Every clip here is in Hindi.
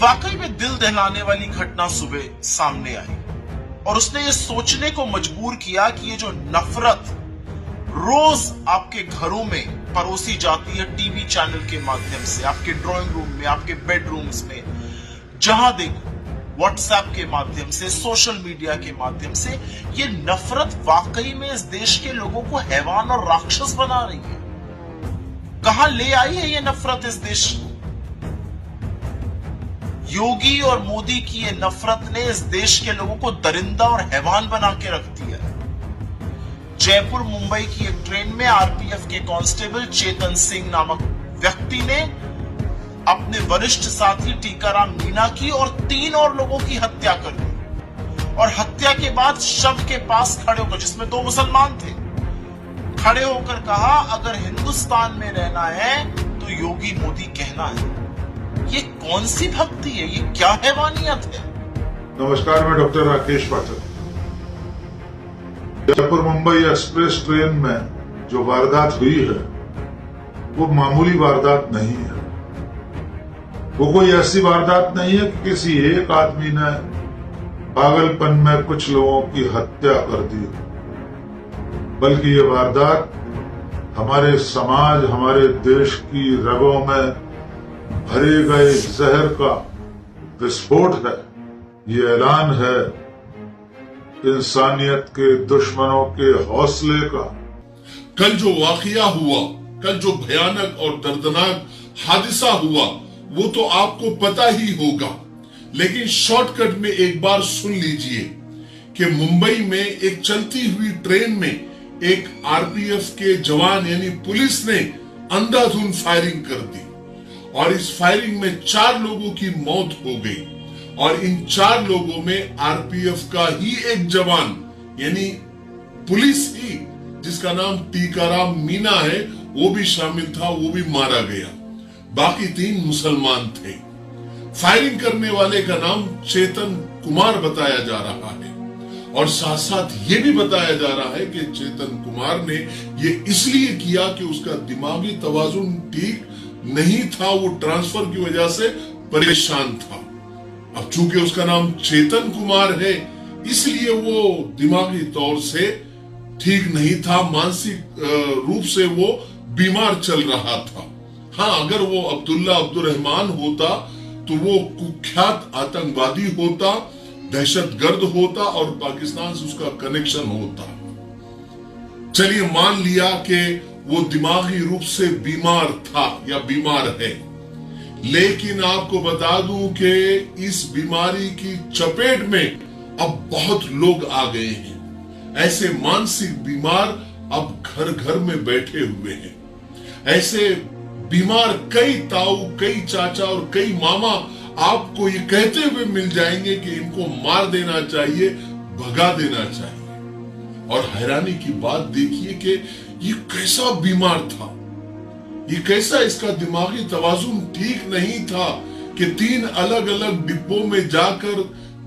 वाकई में दिल दहलाने वाली घटना सुबह सामने आई और उसने ये सोचने को मजबूर किया कि ये जो नफरत रोज आपके घरों में परोसी जाती है टीवी चैनल के माध्यम से, आपके ड्राइंग रूम में, आपके बेडरूम्स में, जहां देखो व्हाट्सएप के माध्यम से, सोशल मीडिया के माध्यम से, ये नफरत वाकई में इस देश के लोगों को हैवान और राक्षस बना रही है। कहां ले आई है ये नफरत इस देश को? योगी और मोदी की ये नफरत ने इस देश के लोगों को दरिंदा और हैवान बना के रख दिया है। जयपुर मुंबई की एक ट्रेन में आरपीएफ के कांस्टेबल चेतन सिंह नामक व्यक्ति ने अपने वरिष्ठ साथी टीकाराम मीणा की और 3 और लोगों की हत्या कर दी और हत्या के बाद शव के पास खड़े होकर, जिसमें 2 मुसलमान थे, खड़े होकर कहा अगर हिंदुस्तान में रहना है तो योगी मोदी कहना है। ये कौन सी भक्ति है? ये क्या हैवानियत है? नमस्कार, मैं डॉक्टर राकेश पाठक। जयपुर मुंबई एक्सप्रेस ट्रेन में जो वारदात हुई है वो मामूली वारदात नहीं है। वो कोई ऐसी वारदात नहीं है कि किसी एक आदमी ने पागलपन में कुछ लोगों की हत्या कर दी, बल्कि ये वारदात हमारे समाज, हमारे देश की रगों में भरे गए जहर का विस्फोट है। ये ऐलान है इंसानियत के दुश्मनों के हौसले का। कल जो वाकया हुआ, कल जो भयानक और दर्दनाक हादसा हुआ, वो तो आपको पता ही होगा, लेकिन शॉर्टकट में एक बार सुन लीजिए कि मुंबई में एक चलती हुई ट्रेन में एक आरपीएफ के जवान यानी पुलिस ने अंधाधुंध फायरिंग कर दी और इस फायरिंग में 4 लोगों की मौत हो गई और इन 4 लोगों में आरपीएफ का ही एक जवान यानी पुलिस ही, जिसका नाम टीकाराम मीणा है, वो भी शामिल था, वो भी मारा गया। बाकी 3 मुसलमान थे। फायरिंग करने वाले का नाम चेतन कुमार बताया जा रहा है और साथ साथ ये भी बताया जा रहा है कि चेतन कुमार ने ये इसलिए किया कि उसका दिमागी तवाजुन ठीक नहीं था, वो ट्रांसफर की वजह से परेशान था। अब चूंकि उसका नाम चेतन कुमार है, इसलिए वो दिमागी तौर से ठीक नहीं था, मानसिक रूप से वो बीमार चल रहा था। हाँ, अगर वो अब्दुल रहमान होता तो वो कुख्यात आतंकवादी होता, दहशतगर्द होता और पाकिस्तान से उसका कनेक्शन होता। चलिए मान लिया कि वो दिमागी रूप से बीमार था या बीमार है, लेकिन आपको बता दूं कि इस बीमारी की चपेट में अब बहुत लोग आ गए हैं। ऐसे मानसिक बीमार अब घर घर में बैठे हुए हैं। ऐसे बीमार कई ताऊ, कई चाचा और कई मामा आपको ये कहते हुए मिल जाएंगे कि इनको मार देना चाहिए, भगा देना चाहिए। और हैरानी की बात देखिए कि ये कैसा बीमार था, ये कैसा, इसका दिमागी तवाजुन ठीक नहीं था कि 3 अलग अलग डिब्बों में जाकर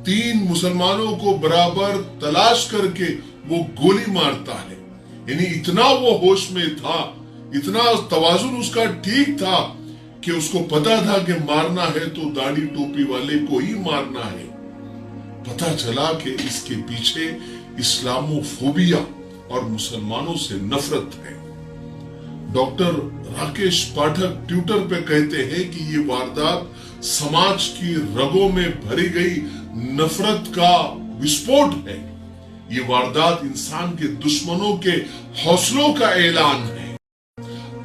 3 मुसलमानों को बराबर तलाश करके वो गोली मारता है। यानी इतना वो होश में था, इतना तवाजुन उसका ठीक था कि उसको पता था कि मारना है तो दाढ़ी टोपी वाले को ही मारना है। पता चला कि इसके पीछे इस्लामोफोबिया और मुसलमानों से नफरत है। डॉक्टर राकेश पाठक ट्विटर पे कहते हैं कि ये वारदात समाज की रगों में भरी गई नफरत का विस्फोट है। ये वारदात इंसान के दुश्मनों के हौसलों का ऐलान है।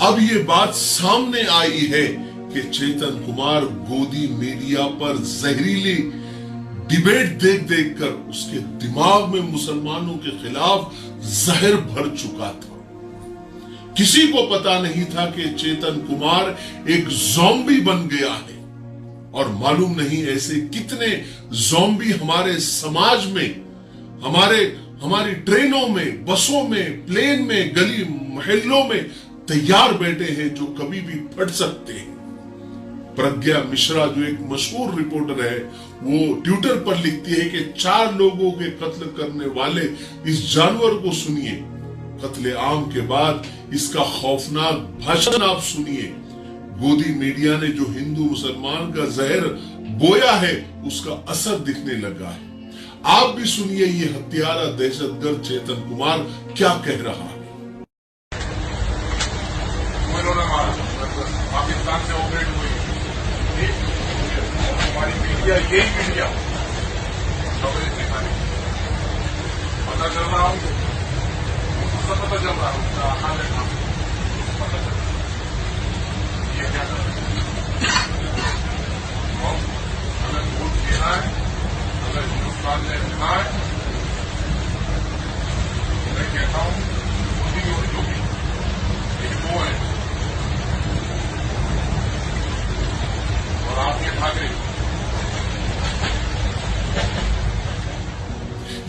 अब ये बात सामने आई है कि चेतन कुमार गोदी मीडिया पर जहरीली डिबेट देख देख कर उसके दिमाग में मुसलमानों के खिलाफ जहर भर चुका था। किसी को पता नहीं था कि चेतन कुमार एक ज़ॉम्बी बन गया है और मालूम नहीं ऐसे कितने ज़ॉम्बी हमारे समाज में, हमारी ट्रेनों में, बसों में, प्लेन में, गली मोहल्लों में तैयार बैठे हैं जो कभी भी फट सकते हैं। प्रज्ञा मिश्रा जो एक मशहूर रिपोर्टर है, वो ट्विटर पर लिखती है कि 4 लोगों के कत्ल करने वाले इस जानवर को सुनिए, कत्ले आम के बाद इसका खौफनाक भाषण आप सुनिए। गोदी मीडिया ने जो हिंदू मुसलमान का जहर बोया है उसका असर दिखने लगा है। आप भी सुनिए ये हत्यारा दहशतगर्द चेतन कुमार क्या कह रहा है। उन्होंने पाकिस्तान से ऑपरेट हुई हमारी मीडिया, यही मीडिया खबरें दिखाने पता चल रहा हूँ, सब पता चल रहा हूँ, पता चल रहा ये क्या कर रहे अगर वोट देना है, अगर हिंदुस्तान ने रहना है, मैं कहता हूँ मोदी और योगी ये वो है और आप ये ठाकरे।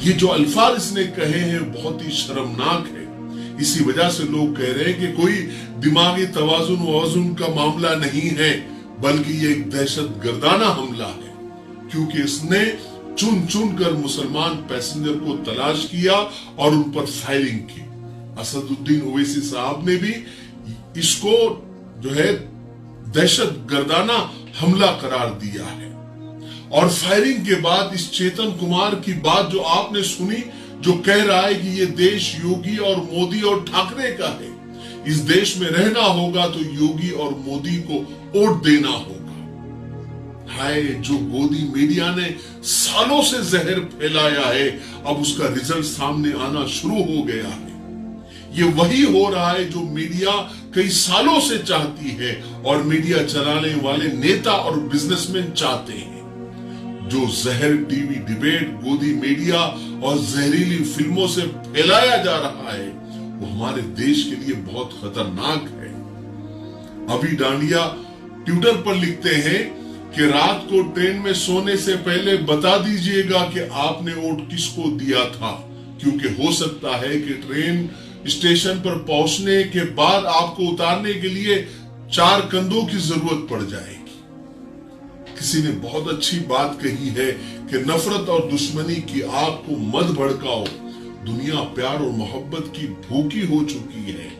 ये जो अल्फाज इसने कहे हैं बहुत ही शर्मनाक है। इसी वजह से लोग कह रहे हैं कि कोई दिमागी तवाजुन ववाजुन का मामला नहीं है, बल्कि ये एक दहशत गर्दाना हमला है, क्योंकि इसने चुन चुन कर मुसलमान पैसेंजर को तलाश किया और उन पर फायरिंग की। असदुद्दीन ओवैसी साहब ने भी इसको जो है दहशत गर्दाना हमला करार दिया है। और फायरिंग के बाद इस चेतन कुमार की बात जो आपने सुनी, जो कह रहा है कि ये देश योगी और मोदी और ठाकरे का है, इस देश में रहना होगा तो योगी और मोदी को वोट देना होगा। हाय, जो गोदी मीडिया ने सालों से जहर फैलाया है, अब उसका रिजल्ट सामने आना शुरू हो गया है। ये वही हो रहा है जो मीडिया कई सालों से चाहती है और मीडिया चलाने वाले नेता और बिजनेसमैन चाहते हैं। जो जहर टीवी डिबेट, गोदी मीडिया और जहरीली फिल्मों से फैलाया जा रहा है, वो हमारे देश के लिए बहुत खतरनाक है। अभी डांडिया ट्विटर पर लिखते हैं कि रात को ट्रेन में सोने से पहले बता दीजिएगा कि आपने वोट किसको दिया था, क्योंकि हो सकता है कि ट्रेन स्टेशन पर पहुंचने के बाद आपको उतारने के लिए 4 कंधों की जरूरत पड़ जाएगी। किसी ने बहुत अच्छी बात कही है कि नफरत और दुश्मनी की आग को मत भड़काओ, दुनिया प्यार और मोहब्बत की भूखी हो चुकी है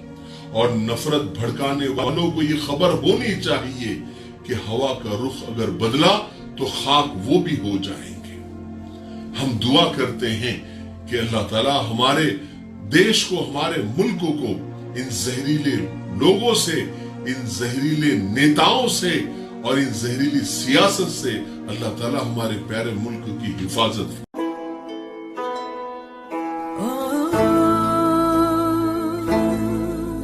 और नफरत भड़काने वालों को ये खबर होनी चाहिए कि हवा का रुख अगर बदला तो खाक वो भी हो जाएंगे। हम दुआ करते हैं कि अल्लाह ताला हमारे देश को, हमारे मुल्क को इन जहरीले लोगों से, इन जहरीले नेताओं से और इन जहरीली सियासत से अल्लाह ताला हमारे प्यारे मुल्क की हिफाजत